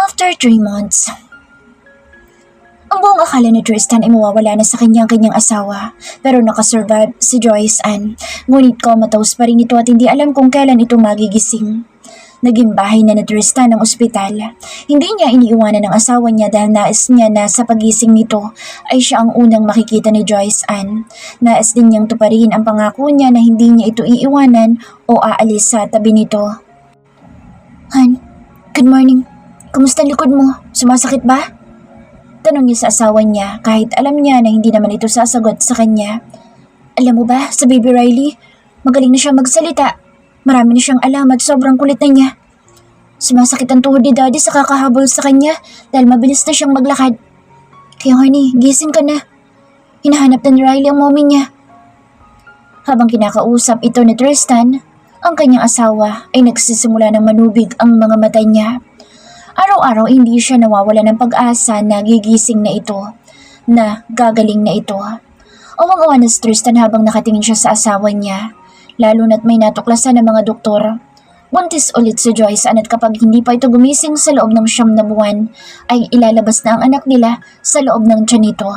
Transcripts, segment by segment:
After 3 months, ang buong akala ni Tristan ay mawawala na sa kanyang asawa, pero nakasurvive si Joyce Ann. Ngunit comatose pa rin ito at hindi alam kung kailan ito magigising. Naging bahay na ni Tristan ang ospital. Hindi niya iniiwanan ng asawa niya dahil nais niya na sa pagising nito ay siya ang unang makikita ni Joyce Ann. Nais din niyang tuparin ang pangako niya na hindi niya ito iiwanan o aalis sa tabi nito. Han, good morning. Kumusta ang likod mo? Sumasakit ba? Tanong niya sa asawa niya kahit alam niya na hindi naman ito sasagot sa kanya. Alam mo ba, sa baby Riley, magaling na siya magsalita. Marami na siyang alam at sobrang kulit na niya. Sumasakit ang tuhod ni Daddy sa kakahabol sa kanya dahil mabilis na siyang maglakad. Kaya honey, gising ka na. Hinahanap na ni Riley ang mommy niya. Habang kinakausap ito ni Tristan, ang kanyang asawa ay nagsisimula ng manubig ang mga mata niya. Araw-araw hindi siya nawawala ng pag-asa na gigising na ito, na gagaling na ito. Awang-awa na si Tristan habang nakatingin siya sa asawa niya, lalo na't may natuklasan ng mga doktor. Buntis ulit si Joyce at kapag hindi pa ito gumising sa loob ng 9 na buwan, ay ilalabas na ang anak nila sa loob ng tiyan nito.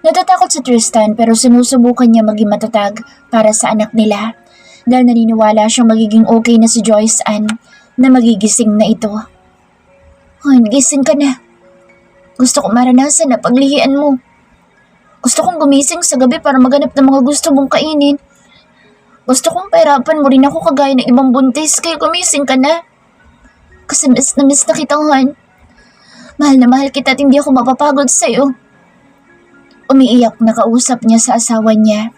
Natatakot si Tristan pero sinusubukan niya maging matatag para sa anak nila dahil naniniwala siyang magiging okay na si Joyce Ann na magigising na ito. Han, gising ka na. Gusto ko maranasan na paglihian mo. Gusto kong gumising sa gabi para maganap ng mga gusto mong kainin. Gusto kong pahirapan mo rin ako kagaya ng ibang buntis kaya gumising ka na. Kasi miss na kita, Han. Mahal na mahal kita at hindi ako mapapagod sa'yo. Umiiyak na kausap niya sa asawa niya.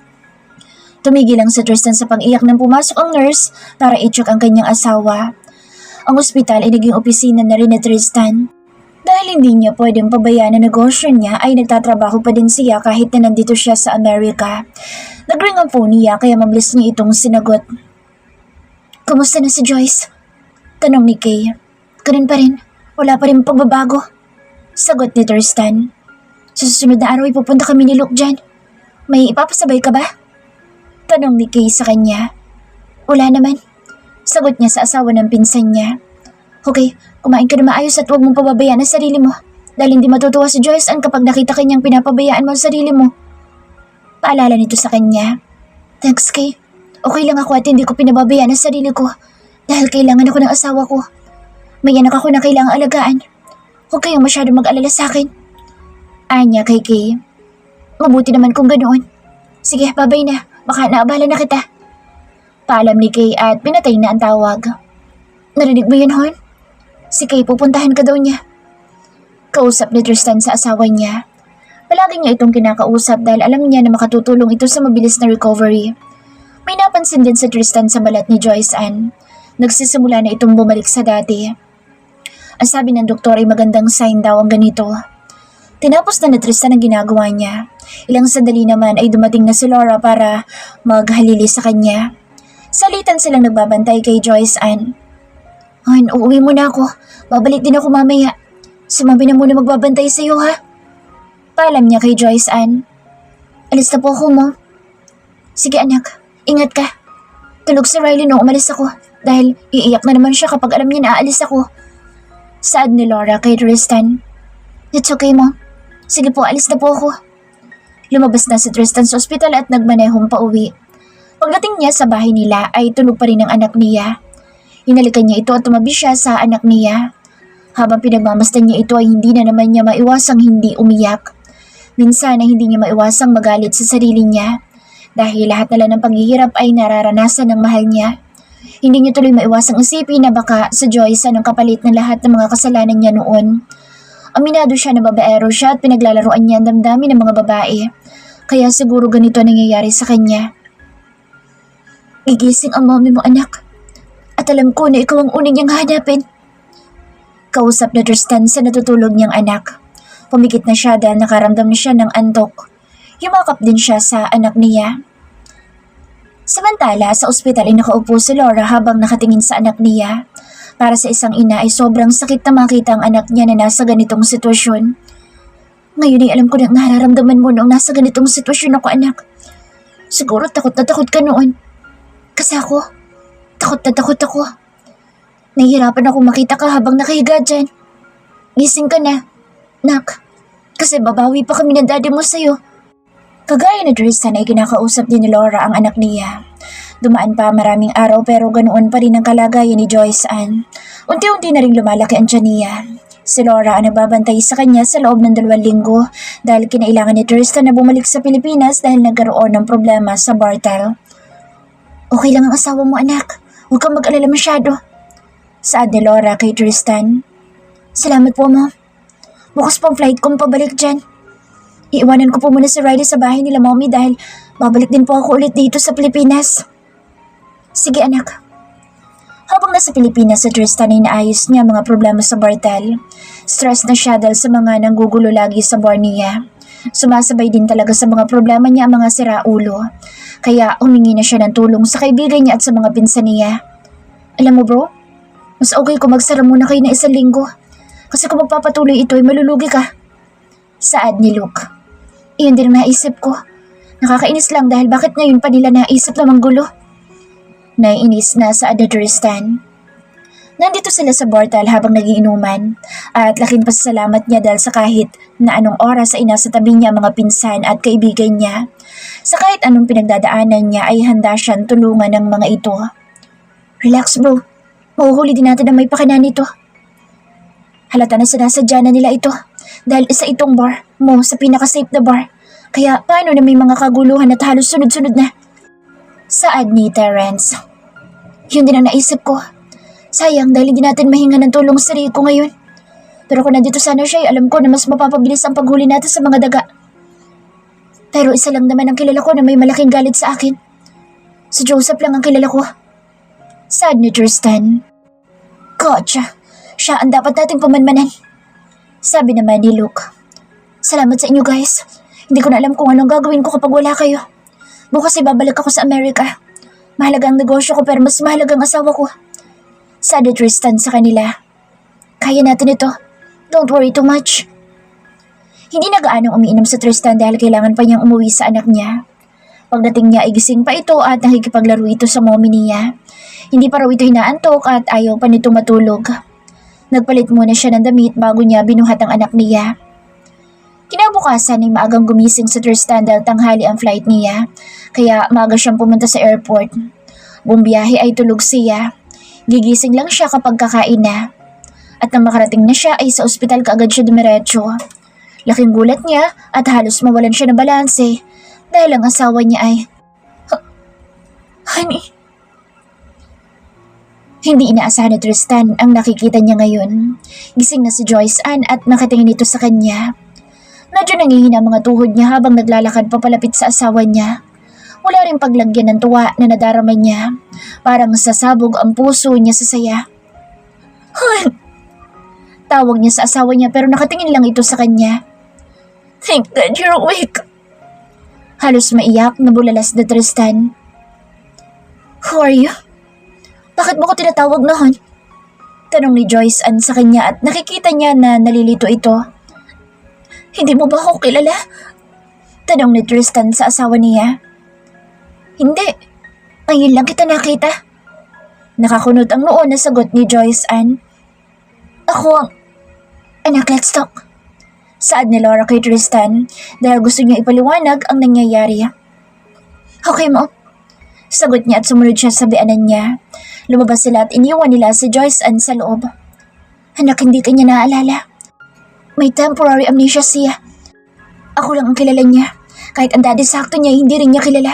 Tumigil lang si Tristan sa pag-iyak nang pumasok ang nurse para i-check ang kanyang asawa. Ang ospital ay naging opisina na rin ni Tristan. Dahil hindi niya pwedeng pabayaan ang negosyo niya ay nagtatrabaho pa din siya kahit na nandito siya sa Amerika. Nagring ang phone niya kaya mabilis niya itong sinagot. Kumusta na si Joyce? Tanong ni Kay. Ganun pa rin. Wala pa rin pagbabago. Sagot ni Tristan. Sa susunod na araw ay pupunta kami ni Luke dyan. May ipapasabay ka ba? Tanong ni Kay sa kanya. Wala naman. Sagot niya sa asawa ng pinsan niya. Okay, kumain ka na maayos at huwag mong pababayaan ang sarili mo. Dahil hindi matutuwa si Joyce Ann kapag nakita kanyang pinapabayaan mo ang sarili mo. Paalala nito sa kanya. Thanks, Kay. Okay lang ako at hindi ko pinababayaan ang sarili ko. Dahil kailangan ako ng asawa ko. May anak ako na kailangang alagaan. Huwag kayong masyadong mag-alala sa akin. Anya kay Kay. Mabuti naman kung ganoon. Sige, babay na. Baka naabala na kita. Paalam ni Kay at pinatay na ang tawag. Narinig mo yun, Hon? Si Kay pupuntahan ka daw niya. Kausap ni Tristan sa asawa niya. Palagi niya itong kinakausap dahil alam niya na makatutulong ito sa mabilis na recovery. May napansin din si Tristan sa balat ni Joyce Ann. Nagsisimula na itong bumalik sa dati. Ang sabi ng doktor ay magandang sign daw ang ganito. Tinapos na ni Tristan ang ginagawa niya. Ilang sandali naman ay dumating na si Laura para maghalili sa kanya. Salitan silang nagbabantay kay Joyce Ann. Han, uuwi muna ako. Babalik din ako mamaya. Si Mami na muna magbabantay sa iyo, ha? Paalam niya kay Joyce Ann. Alis na po ako, Mom. Sige anak, ingat ka. Tulog si Riley nung umalis ako dahil iiyak na naman siya kapag alam niya na aalis ako. Saad ni Laura kay Tristan. It's okay, Mom. Sige po, alis na po ako. Lumabas na si Tristan sa ospital at nagmanehong pauwi. Pagdating niya sa bahay nila ay tulog pa rin ang anak niya. Hinalikan niya ito at tumabi siya sa anak niya. Habang pinagmamasdan niya ito ay hindi na naman niya maiwasang hindi umiyak. Minsan ay hindi niya maiwasang magalit sa sarili niya dahil lahat na lang ng paghihirap ay nararanasan ng mahal niya. Hindi niya tuloy maiwasang isipin na baka sa Joyce ang kapalit ng lahat ng mga kasalanan niya noon. Aminado siya na babaero siya at pinaglalaroan niya ang damdamin ng mga babae. Kaya siguro ganito nangyayari sa kanya. Gigising ang mommy mo, anak. At alam ko na ikaw ang unang niyang hanapin. Kausap na Tristan sa natutulog niyang anak. Pumikit na siya dahil nakaramdam na siya ng antok. Yumakap din siya sa anak niya. Samantala, sa ospital ay nakaupo si Laura habang nakatingin sa anak niya. Para sa isang ina ay sobrang sakit na makita ang anak niya na nasa ganitong sitwasyon. Ngayon ay alam ko na nararamdaman mo noong nasa ganitong sitwasyon ako, anak. Siguro takot na takot ka noon. Kasi ako, takot na takot ako. Nahihirapan ako makita ka habang nakahiga dyan. gising ka na. Nak, kasi babawi pa kami ng daddy mo sa'yo. Kagaya ni Tristan ay kinakausap din ni Laura ang anak niya. Dumaan pa maraming araw pero ganoon pa rin ang kalagayan ni Joyce Ann. Unti-unti na rin lumalaki ang tiyan niya. Si Laura ang nagbabantay sa kanya sa loob ng 2 linggo dahil kinailangan ni Tristan na bumalik sa Pilipinas dahil nagkaroon ng problema sa Bartel. Okay lang ang asawa mo, anak. Huwag kang mag-alala masyado. Saad ni Laura kay Tristan. Salamat po, Mom. Bukas po ang flight kong pabalik dyan. Iiwanan ko po muna si Riley sa bahay nila, Mommy, dahil babalik din po ako ulit dito sa Pilipinas. Sige, anak. Habang nasa Pilipinas si Tristan ay naayos niya mga problema sa Bartel. Stress na siya dahil sa mga nanggugulo lagi sa bar niya. Sumasabay din talaga sa mga problema niya ang mga siraulo. Kaya humingi na siya ng tulong sa kaibigan niya at sa mga pinsan niya. Alam mo bro, mas okay kung magsara muna kayo na 1 linggo. Kasi kung magpapatuloy ito ay malulugi ka. Saad ni Luke. Iyon din ang naisip ko. Nakakainis lang dahil bakit ngayon pa nila naisip na manggulo? Naiinis na sa ni Tristan. Nandito sila sa Bartel habang nagiinuman at laking pasasalamat niya dahil sa kahit na anong oras ay nasa tabi niya mga pinsan at kaibigan niya. Sa kahit anong pinagdadaanan niya ay handa siyang tulungan ng mga ito. Relax bro, mahuhuli din natin ang may pakana nito. Halata na sinasadya na nila ito dahil isa itong bar mo sa pinaka-safe na bar. Kaya paano na may mga kaguluhan at halos sunod-sunod na? Saad ni Terrence. Yun din ang naisip ko. Sayang dahil hindi natin mahinga ng tulong sa Rico ngayon. Pero kung nandito sana siya, alam ko na mas mapapabilis ang paghuli natin sa mga daga. Pero isa lang naman ang kilala ko na may malaking galit sa akin. Si Joseph lang ang kilala ko. Saad ni Tristan. Gotcha. Siya ang dapat nating pamanmanan. Sabi naman ni Luke. Salamat sa inyo guys. Hindi ko na alam kung anong gagawin ko kapag wala kayo. Bukas ay babalik ako sa Amerika. Mahalaga ang negosyo ko pero mas mahalaga ang asawa ko. Sabi Tristan sa kanila. Kaya natin ito. Don't worry too much. Hindi na gaanong umiinom sa Tristan dahil kailangan pa niyang umuwi sa anak niya. Pagdating niya ay gising pa ito at nakikipaglaro ito sa mommy niya. Hindi pa raw ito hinaantok at ayaw pa nito matulog. Nagpalit muna siya ng damit bago niya binuhat ang anak niya. Kinabukasan ay maagang gumising sa Tristan dahil tanghali ang flight niya. Kaya maaga siyang pumunta sa airport. Buong biyahe ay tulog siya. Gigising lang siya kapag kakain na. At nang makarating na siya ay sa ospital kaagad siya dumiretso. Laking gulat niya at halos mawalan siya ng balanse dahil ang asawa niya ay... Honey... Hindi inaasahan ni Tristan ang nakikita niya ngayon. Gising na si Joyce Ann at nakatingin ito sa kanya. Medyo nangihina mga tuhod niya habang naglalakad papalapit sa asawa niya. Wala rin paglagyan ng tuwa na nadarama niya. Parang sasabog ang puso niya sa saya. Hon! Tawag niya sa asawa niya pero nakatingin lang ito sa kanya. Thank God you're awake. Halos maiyak na bulalas na Tristan. Who are you? Bakit mo ko tinatawag na hon? Tanong ni Joyce Ann sa kanya at nakikita niya na nalilito ito. Hindi mo ba ako kilala? Tanong ni Tristan sa asawa niya. Hindi. Ngayon lang kita nakita. Nakakunot ang noo na sagot ni Joyce Ann. Ako ang... Anak, let's talk. Saad ni Laura kay Tristan dahil gusto niya ipaliwanag ang nangyayari. Okay mo. Sagot niya at sumunod siya sa bianan niya. Lumabas sila at iniwan nila si Joyce Ann sa loob. Anak, hindi ka niya naaalala. May temporary amnesia siya. Ako lang ang kilala niya. Kahit ang daddy sakto niya, hindi rin niya kilala.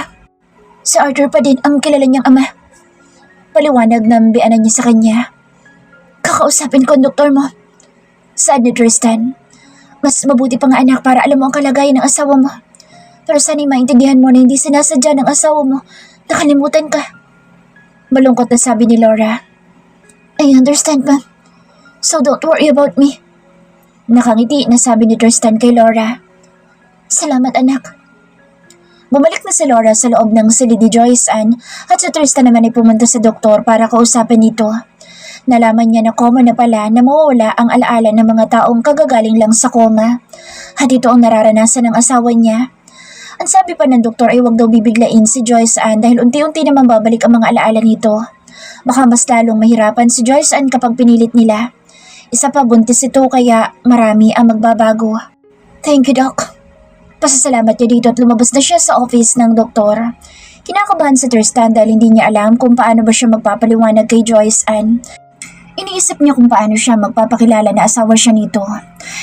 Si Arthur pa din ang kilala niyang ama. Paliwanag ng bianan niya sa kanya. Kakausapin ko ang doktor mo. Saad ni Tristan. Mas mabuti pa nga anak para alam mo ang kalagayan ng asawa mo. Pero sana'y maintindihan mo na hindi sinasadya ng asawa mo. Nakalimutan ka. Malungkot na sabi ni Laura. I understand, ma'am. So don't worry about me. Nakangiti na sabi ni Tristan kay Laura. Salamat anak. Bumalik na si Laura sa loob ng silid ni Joyce Ann at si Tristan naman ay pumunta sa doktor para kausapin ito. Nalaman niya na coma na pala na mawawala ang alaala ng mga taong kagagaling lang sa coma. At ito ang nararanasan ng asawa niya. Ang sabi pa ng doktor ay huwag daw bibiglain si Joyce Ann dahil unti-unti naman babalik ang mga alaala nito. Baka mas lalong mahirapan si Joyce Ann kapag pinilit nila. Isa pa buntis ito kaya marami ang magbabago. Thank you, Doc. Pasasalamat niya dito at lumabas na siya sa office ng doktor. Kinakabahan si Tristan dahil hindi niya alam kung paano ba siya magpapaliwanag kay Joyce Ann. Iniisip niya kung paano siya magpapakilala na asawa siya nito.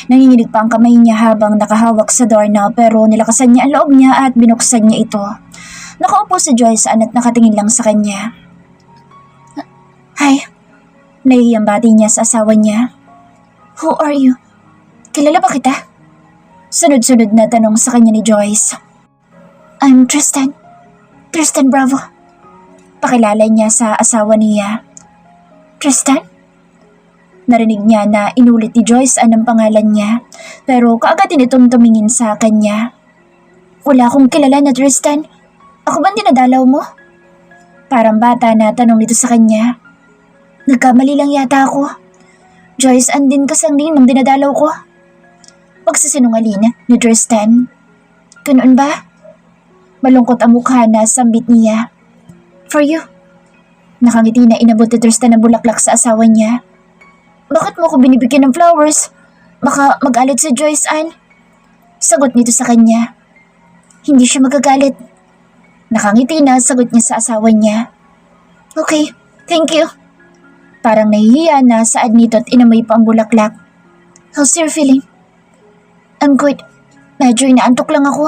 Nanginginig pa ang kamay niya habang nakahawak sa doorknob pero nilakasan niya ang loob niya at binuksan niya ito. Nakaupo si Joyce Ann at nakatingin lang sa kanya. Hi. Nahihiyang bati niya sa asawa niya. Who are you? Kilala ba kita? Sunod-sunod na tanong sa kanya ni Joyce. I'm Tristan. Tristan Bravo. Pakilala niya sa asawa niya. Tristan? Narinig niya na inulit ni Joyce ang pangalan niya, pero kaagad din itong tumingin sa kanya. Wala akong kilala na Tristan. Ako ba dinadalaw mo? Parang bata na tanong nito sa kanya. Nagkamali lang yata ako. Joyce Ann din kasi ang name ng dinadalaw ko. Pagsasinungaling ni Tristan. Ganoon ba? Malungkot ang mukha na sambit niya. For you. Nakangiti na inabot ni Tristan ang bulaklak sa asawa niya. Bakit mo ako binibigyan ng flowers? Baka mag-alit si Joyce Ann. Sagot nito sa kanya. Hindi siya magagalit. Nakangiti na sagot niya sa asawa niya. Okay, thank you. Parang nahihiya na saad nito at inamoy pa ang bulaklak. How's your feeling? I'm good. Medyo inaantok lang ako.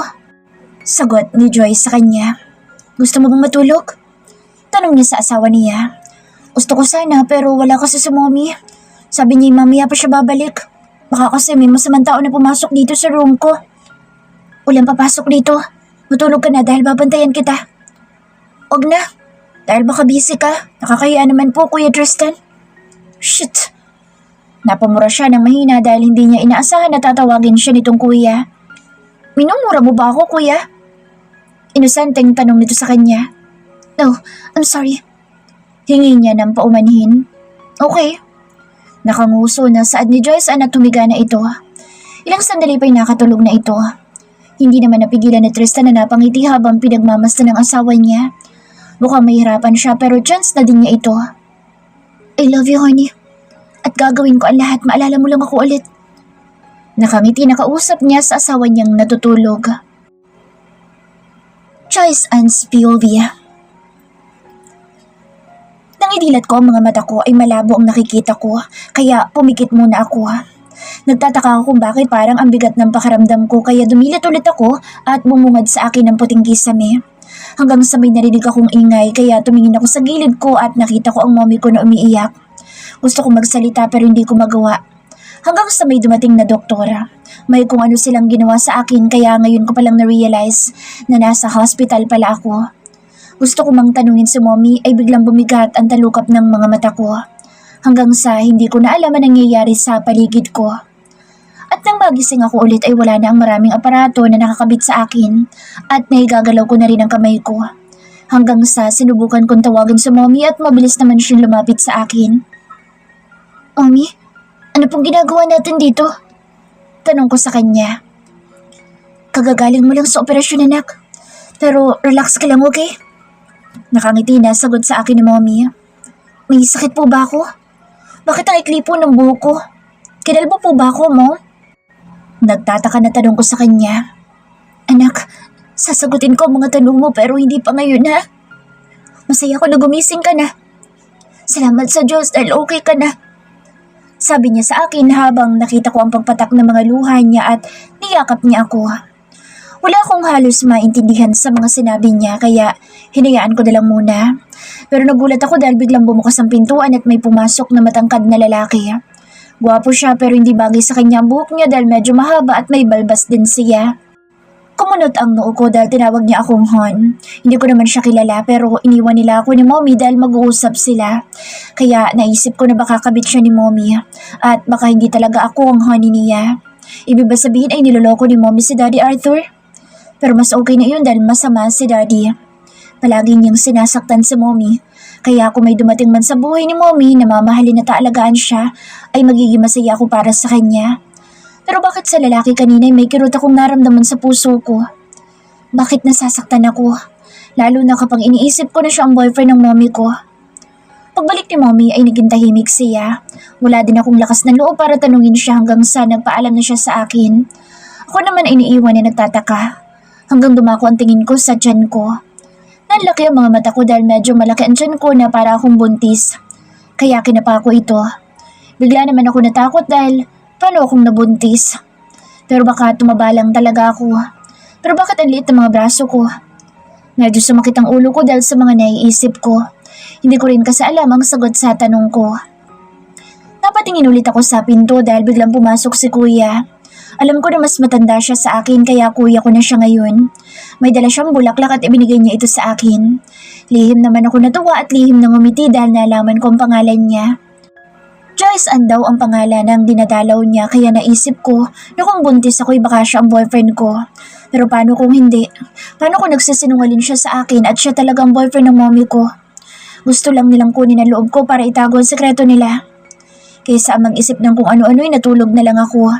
Sagot ni Joyce sa kanya. Gusto mo bang matulog? Tanong niya sa asawa niya. Gusto ko sana pero wala kasi si mommy. Sabi niya mamaya pa siya babalik. Baka kasi may masamang tao na pumasok dito sa room ko. Walang papasok dito. Matulog ka na dahil babantayan kita. Huwag na. Dahil baka busy ka. Nakakahiya naman po, Kuya Tristan. Shit. Napamura siya ng mahina dahil hindi niya inaasahan na tatawagin siya nitong kuya. Minumura mo ba ako, kuya? Inosenteng tanong nito sa kanya. No, I'm sorry. Hingi niya ng paumanhin. Okay. Nakanguso na saad ni Joyce Ann at tumiga na ito. Ilang sandali pa'y nakatulog na ito. Hindi naman napigilan ni Tristan na napangiti habang pinagmamasta ng asawa niya. Mukhang mahirapan siya pero chance na din niya ito. I love you, honey. At gagawin ko ang lahat, maalala mo lang ako ulit. Nakangiti na kausap niya sa asawa niyang natutulog. Joyce Ann's POV. Nang idilat ko ang mga mata ko ay malabo ang nakikita ko, kaya pumikit muna ako. Nagtataka ako kung bakit parang ang bigat ng pakiramdam ko kaya dumilit ulit ako at bumungad sa akin ng puting kisame. Hanggang sa may narinig akong ingay kaya tumingin ako sa gilid ko at nakita ko ang mommy ko na umiiyak. Gusto ko magsalita pero hindi ko magawa. Hanggang sa may dumating na doktora. May kung ano silang ginawa sa akin kaya ngayon ko palang na-realize na nasa hospital pala ako. Gusto ko mang tanungin si mommy ay biglang bumigat ang talukap ng mga mata ko. Hanggang sa hindi ko na alam ang nangyayari sa paligid ko. At nang magising ako ulit ay wala na ang maraming aparato na nakakabit sa akin at naigagalaw ko na rin ang kamay ko. Hanggang sa sinubukan kong tawagan si mommy at mabilis naman siyang lumapit sa akin. Mommy, ano pong ginagawa natin dito? Tanong ko sa kanya. Kagagaling mo lang sa operasyon, anak. Pero relax ka lang, okay? Nakangiti na sagot sa akin ni mommy. May sakit po ba ako? Bakit ang ikli po ng buhok ko? Kinalbo po ba ako, Mom? Nagtataka na tanong ko sa kanya. Anak, sasagutin ko ang mga tanong mo pero hindi pa ngayon, ha? Masaya ko na gumising ka na. Salamat sa Diyos dahil okay ka na. Sabi niya sa akin habang nakita ko ang pagpatak ng mga luha niya at niyakap niya ako. Wala akong halos maintindihan sa mga sinabi niya kaya hinayaan ko na lang muna. Pero nagulat ako dahil biglang bumukas ang pintuan at may pumasok na matangkad na lalaki. Gwapo siya pero hindi bagay sa kanya ang buhok niya dahil medyo mahaba at may balbas din siya. Kumunot ang noo ko dahil tinawag niya akong hon. Hindi ko naman siya kilala pero iniwan nila ako ni mommy dahil mag-uusap sila. Kaya naisip ko na baka kabit siya ni mommy at baka hindi talaga ako ang honey niya. Ibig ba sabihin ay niloloko ni mommy si Daddy Arthur? Pero mas okay na yun dahil masama si Daddy. Palagi niyang sinasaktan si mommy. Kaya kung may dumating man sa buhay ni mommy na mamahalin na taalagaan siya ay magiging masaya ako para sa kanya. Pero bakit sa lalaki kanina may kirot akong naramdaman sa puso ko? Bakit nasasaktan ako? Lalo na kapag iniisip ko na siya ang boyfriend ng mommy ko. Pagbalik ni Mommy ay naging tahimik siya. Wala din akong lakas ng loob para tanungin siya hanggang sa nagpaalam na siya sa akin. Ako naman ay iniiwan na nagtataka. Hanggang dumako ang tingin ko sa tiyan ko. Nanlaki ang mga mata ko dahil medyo malaki ang tiyan ko na para akong buntis. Kaya kinapa ko ito. Bigla naman ako natakot dahil paano akong nabuntis? Pero baka tumaba lang talaga ako. Pero bakit ang liit ng mga braso ko? Medyo sumakit ang ulo ko dahil sa mga naiisip ko. Hindi ko rin kasi alam ang sagot sa tanong ko. Napatingin ulit ako sa pinto dahil biglang pumasok si kuya. Alam ko na mas matanda siya sa akin kaya kuya ko na siya ngayon. May dala siyang bulaklak at ibinigay niya ito sa akin. Lihim naman ako natuwa at lihim na ngumiti dahil nalaman ko ang pangalan niya. Joyce Ann daw ang pangalan ng dinadalaw niya kaya naisip ko na kung buntis ako'y baka siya ang boyfriend ko. Pero paano kung hindi? Paano kung nagsisinungaling siya sa akin at siya talagang boyfriend ng mommy ko? Gusto lang nilang kunin ang loob ko para itago ang sekreto nila. Kaysa mag-isip ng kung ano-ano'y natulog na lang ako.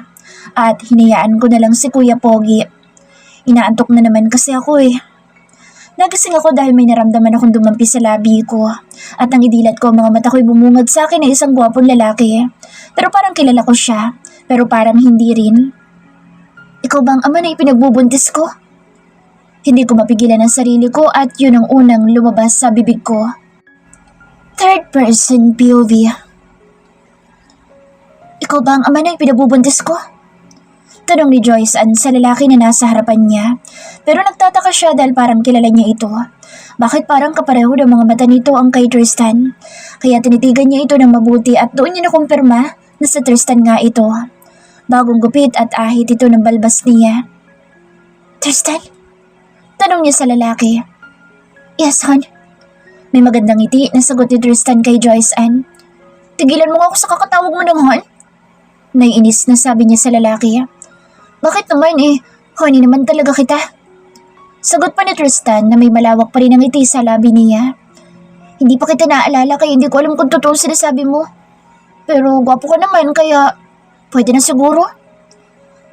At hinayaan ko na lang si Kuya Pogi. Inaantok na naman kasi ako eh. Nagising ako dahil may naramdaman akong dumampi sa labi ko. At nang idilat ko, mga mata ko'y bumungad sa akin na isang gwapong lalaki. Pero parang kilala ko siya. Pero parang hindi rin. Ikaw bang ama na ipinagbubuntis ko? Hindi ko mapigilan ang sarili ko at yun ang unang lumabas sa bibig ko. Third person POV. Ikaw ba ang ama na ipinagbubuntis ko? Tanong ni Joyce Ann sa lalaki na nasa harapan niya. Pero nagtataka siya dahil parang kilala niya ito. Bakit parang kapareho ng mga mata nito ang kay Tristan? Kaya tinitigan niya ito ng mabuti at doon niya nakumpirma na sa Tristan nga ito. Bagong gupit at ahit ito ng balbas niya. Tristan? Tanong niya sa lalaki. Yes, hon. May magandang ngiti na sagot ni Tristan kay Joyce Ann. Tigilan mo ako sa kakatawag mo ng hon? Naiinis na sabi niya sa lalaki. Bakit naman eh? Honey naman talaga kita. Sagot pa ni Tristan na may malawak pa rin ang ngiti sa labi niya. Hindi pa kita naaalala kaya hindi ko alam kung totoo sinasabi mo. Pero gwapo ka naman kaya pwede na siguro.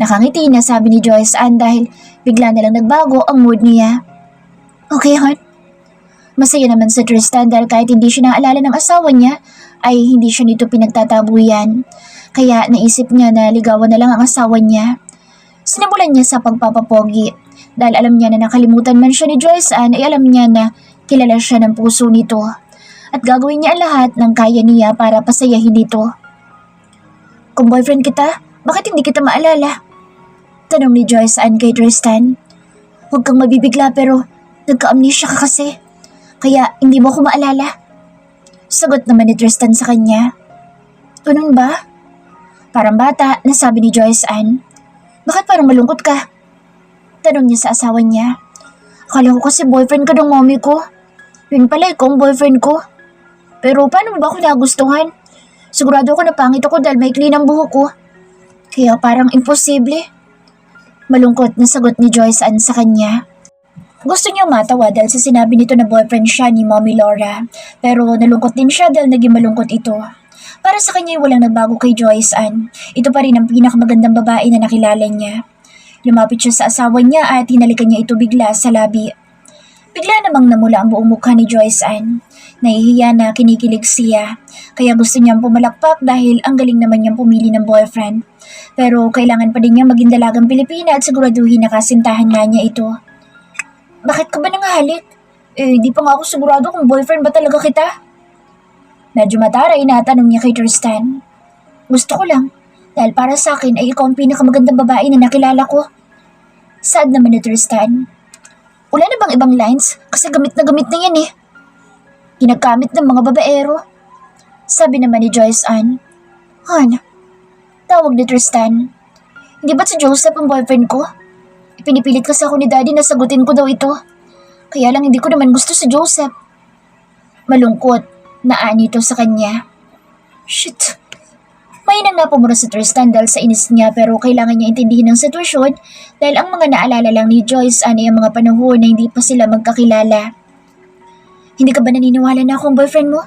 Nakangiti na sabi ni Joyce Ann dahil bigla na lang nagbago ang mood niya. Okay, hon. Masaya naman si Tristan dahil kahit hindi siya naalala ng asawa niya ay hindi siya nito pinagtatabuyan. Kaya naisip niya na ligawan na lang ang asawa niya. Sinimulan niya sa pagpapapogi. Dahil alam niya na nakalimutan man siya ni Joyce Ann ay alam niya na kilala siya ng puso nito. At gagawin niya ang lahat ng kaya niya para pasayahin ito. Kung boyfriend kita, bakit hindi kita maalala? Tanong ni Joyce Ann kay Tristan. Huwag kang mabibigla pero nagka-amnesia ka kasi. Kaya hindi mo ako maalala. Sagot naman ni Tristan sa kanya. Ganun ba? Parang bata na sabi ni Joyce Ann. Bakit parang malungkot ka? Tanong niya sa asawa niya. Akala ko kasi boyfriend ka ng mommy ko. Yun pala ikaw ang boyfriend ko. Pero paano mo ba ako nagustuhan? Sigurado ako na pangit ako dahil may clean ang buhok ko. Kaya parang imposible. Malungkot na sagot ni Joyce Ann sa kanya. Gusto niyang matawa dahil sa sinabi nito na boyfriend siya ni Mommy Laura. Pero nalungkot din siya dahil naging malungkot ito. Para sa kanya ay walang nagbago kay Joyce Ann. Ito pa rin ang pinakamagandang babae na nakilala niya. Lumapit siya sa asawa niya at hinalikan niya ito bigla sa labi. Bigla namang namula ang buong mukha ni Joyce Ann. Nahihiya na kinikilig siya. Kaya gusto niyang pumalakpak dahil ang galing naman niyang pumili ng boyfriend. Pero kailangan pa din niya maging dalagang Pilipina at siguraduhin na kasintahan nga niya ito. Bakit ka ba nangahalik? Di pa nga ako sigurado kung boyfriend ba talaga kita. Medyo mataray na tanong niya kay Tristan. Gusto ko lang, dahil para sa akin ay ikaw ang pinakamagandang babae na nakilala ko. Sad naman ni Tristan. Wala na bang ibang lines? Kasi gamit na yan eh. Ginagamit ng mga babaero. Sabi naman ni Joyce Ann. Han, tawag ni Tristan. Hindi ba't si Joseph ang boyfriend ko? Ipinipilit kasi ako ni Daddy na sagutin ko daw ito. Kaya lang hindi ko naman gusto si Joseph. Malungkot na anito sa kanya. Shit. Mainang napumura si Tristan dahil sa inis niya pero kailangan niya intindihin ang sitwasyon dahil ang mga naalala lang ni Joyce ay ang mga panahon na hindi pa sila magkakilala. Hindi ka ba naniniwala na akong boyfriend mo?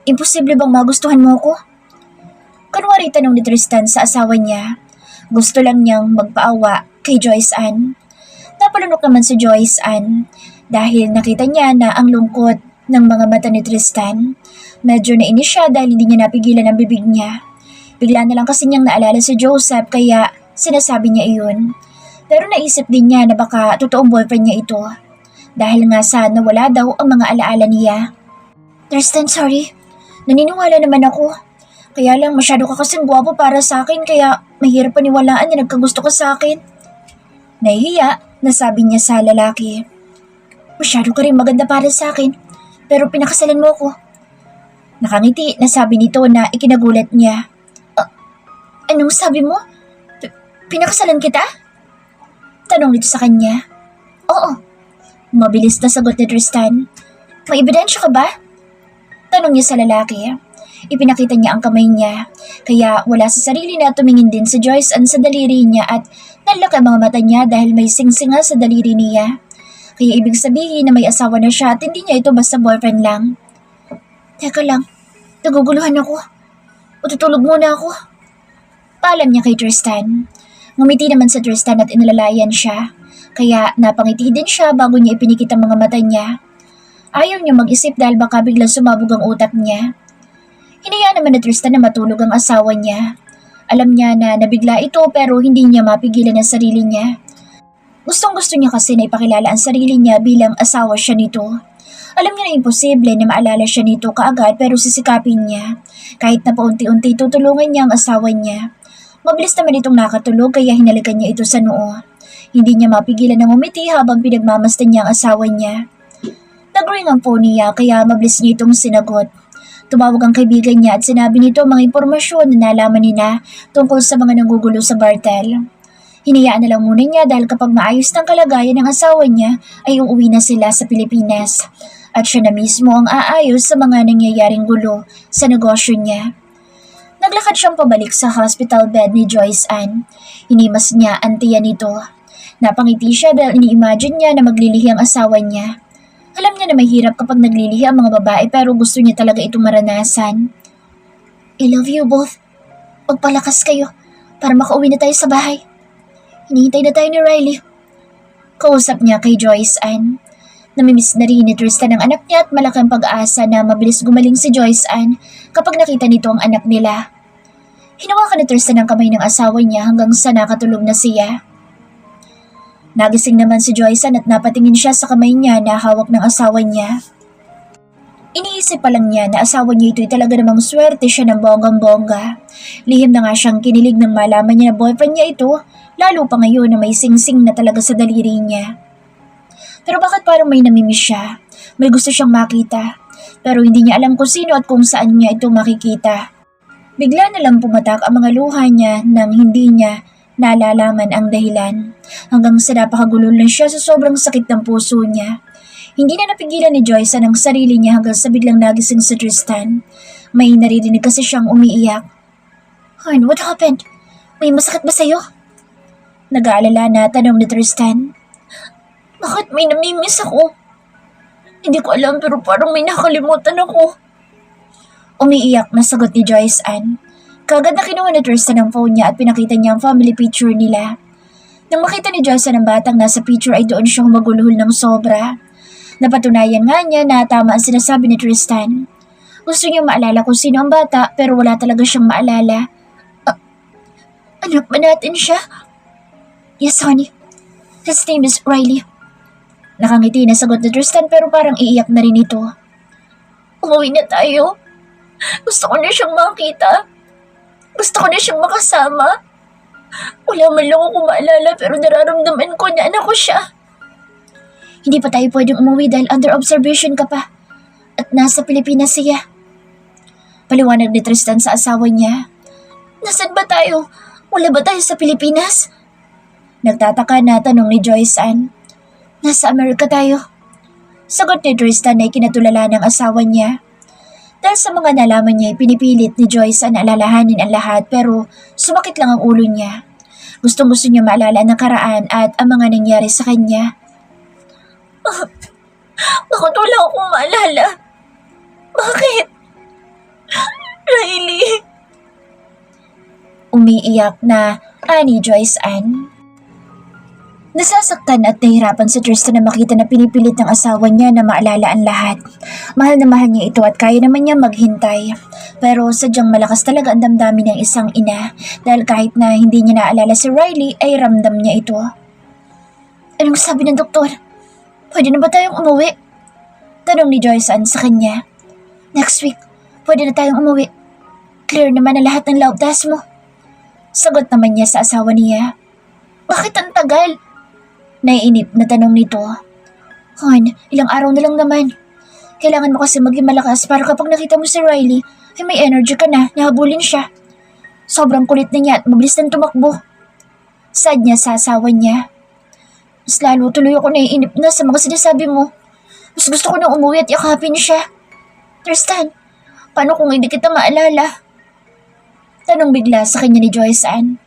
Imposible bang magustuhan mo ako? Kunwari tanong ni Tristan sa asawa niya. Gusto lang niyang magpaawa kay Joyce Ann. Napalunok naman si Joyce Ann dahil nakita niya na ang lungkot ng mga mata ni Tristan. Medyo nainis siya dahil hindi niya napigilan ang bibig niya. Bigla na lang kasi niyang naalala si Joseph kaya sinasabi niya iyon. Pero naisip din niya na baka totoong boyfriend niya ito. Dahil nga sa nawala daw ang mga alaala niya. Tristan, sorry. Naniniwala naman ako. Kaya lang masyado ka kasing gwapo para sa akin kaya mahirap paniwalaan na nagkagusto ka sa akin. Nahihiya na sabi niya sa lalaki. Masyado ka rin maganda para sa akin pero pinakasalan mo ako. Nakangiti na sabi nito na ikinagulat niya. Anong sabi mo? Pinakasalan kita? Tanong nito sa kanya. Oo. Mabilis na sagot ni Tristan. May ebidensya ka ba? Tanong niya sa lalaki. Ipinakita niya ang kamay niya. Kaya wala sa sarili na tumingin din si Joyce Ann sa daliri niya at nalaki ang mga mata niya dahil may singsinga sa daliri niya. Kaya ibig sabihin na may asawa na siya at hindi niya ito basta boyfriend lang. Teka lang, naguguluhan ako. O tutulog muna ako. Paalam niya kay Tristan. Ngumiti naman sa Tristan at inalalayan siya. Kaya napangiti din siya bago niya ipinikit ang mga mata niya. Ayaw niya mag-isip dahil baka biglang sumabog ang utak niya. Hinayaan naman ni Tristan na matulog ang asawa niya. Alam niya na nabigla ito pero hindi niya mapigilan ang sarili niya. Gustong-gusto niya kasi na ipakilala ang sarili niya bilang asawa siya nito. Alam niya na imposible na maalala siya nito kaagad pero sisikapin niya. Kahit na paunti-unti tutulungan niya ang asawa niya. Mabilis naman itong nakatulog kaya hinalikan niya ito sa noo. Hindi niya mapigilan ng umiti habang pinagmamasdan niya ang asawa niya. Nag-ring ang phone niya kaya mabilis niya itong sinagot. Tumawag ang kaibigan niya at sinabi nito ang mga impormasyon na nalaman nila tungkol sa mga nanggugulo sa bartel. Hinayaan na lang muna niya dahil kapag maayos ng kalagayan ng asawa niya ay uuwi na sila sa Pilipinas. At siya na mismo ang aayos sa mga nangyayaring gulo sa negosyo niya. Naglakad siyang pabalik sa hospital bed ni Joyce Ann. Hinimas niya ang tiyan nito. Napangiti siya dahil ini-imagine niya na maglilihi ang asawa niya. Alam niya na may hirap kapag naglilihi ang mga babae pero gusto niya talaga itong maranasan. I love you both. Pagpalakas kayo para makauwi na tayo sa bahay. Hinihintay na tayo ni Riley. Kausap niya kay Joyce Ann. Namimiss na rin ni Tristan ang anak niya at malaki ang pag-aasa na mabilis gumaling si Joyce Ann kapag nakita nito ang anak nila. Hinawakan ni Tristan ang kamay ng asawa niya hanggang sa nakatulog na siya. Nagising naman si Joyce Ann at napatingin siya sa kamay niya na hawak ng asawa niya. Iniisip pa lang niya na asawa niya ito'y talaga namang swerte siya ng bonggang-bongga. Lihim na nga siyang kinilig nang malaman niya na boyfriend niya ito, lalo pa ngayon na may singsing na talaga sa daliri niya. Pero bakit parang may namimiss siya? May gusto siyang makita, pero hindi niya alam kung sino at kung saan niya ito makikita. Bigla na lang pumatak ang mga luha niya nang hindi niya nalalaman ang dahilan. Hanggang sa napakagulo na siya sa sobrang sakit ng puso niya. Hindi na napigilan ni Joyce ang sarili niya hanggang sa biglang nagising si Tristan. May naririnig kasi siyang umiiyak. Hon, what happened? May masakit ba sa'yo? Nag-aalala na tanong ni Tristan. Bakit may namimiss ako? Hindi ko alam pero parang may nakalimutan ako. Umiiyak na sagot ni Joyce Ann. Kagad na kinuha ni Tristan ang phone niya at pinakita niya ang family picture nila. Nang makita ni Joyce Ann ang batang nasa picture ay doon siya humaguluhol ng sobra. Napatunayan nga niya na tama ang sinasabi ni Tristan. Gusto niya maalala kung sino ang bata pero wala talaga siyang maalala. Anak ba natin siya? Yes, honey. His name is Riley. Nakangiti na sagot ni Tristan pero parang iiyak na rin ito. Umuwi na tayo. Gusto ko na siyang makita. Gusto ko na siyang makasama. Wala man lang ako maalala pero nararamdaman ko na anak ko siya. Hindi pa tayo pwedeng umuwi dahil under observation ka pa. At nasa Pilipinas siya. Paliwanag ni Tristan sa asawa niya. Nasaan ba tayo? Wala ba tayo sa Pilipinas? Nagtataka na tanong ni Joyce Ann. Nasa Amerika tayo. Sagot ni Tristan na ikinatulala ng asawa niya. Dahil sa mga nalaman niya, pinipilit ni Joyce Ann na alalahanin ang lahat pero sumakit lang ang ulo niya. Gustong-gusto niya maalala ang nakaraan at ang mga nangyari sa kanya. Bakit wala akong maalala? Bakit? Riley? Umiiyak na ani Joyce Ann. Nasasaktan at nahihirapan si Tristan na makita na pinipilit ng asawa niya na maalala ang lahat. Mahal na mahal niya ito at kaya naman niya maghintay. Pero sadyang malakas talaga ang damdamin ng isang ina dahil kahit na hindi niya naalala si Riley ay ramdam niya ito. Anong sabi ng doktor? Pwede na ba tayong umuwi? Tanong ni Joyce Ann sa kanya. Next week, pwede na tayong umuwi. Clear naman na lahat ng lab test mo. Sagot naman niya sa asawa niya. Bakit ang tagal? Naiinip na tanong nito. Han, ilang araw na lang naman. Kailangan mo kasi maging malakas para kapag nakita mo si Riley, ay may energy ka na, nahabulin siya. Sobrang kulit na niya at mabilis nang tumakbo. Sad niya sa asawa niya. Mas lalo tuloy ako naiinip na sa mga sinasabi mo. Mas gusto ko nang umuwi at yakapin siya. Tristan, paano kung hindi kita maalala? Tanong bigla sa kanya ni Joyce Ann.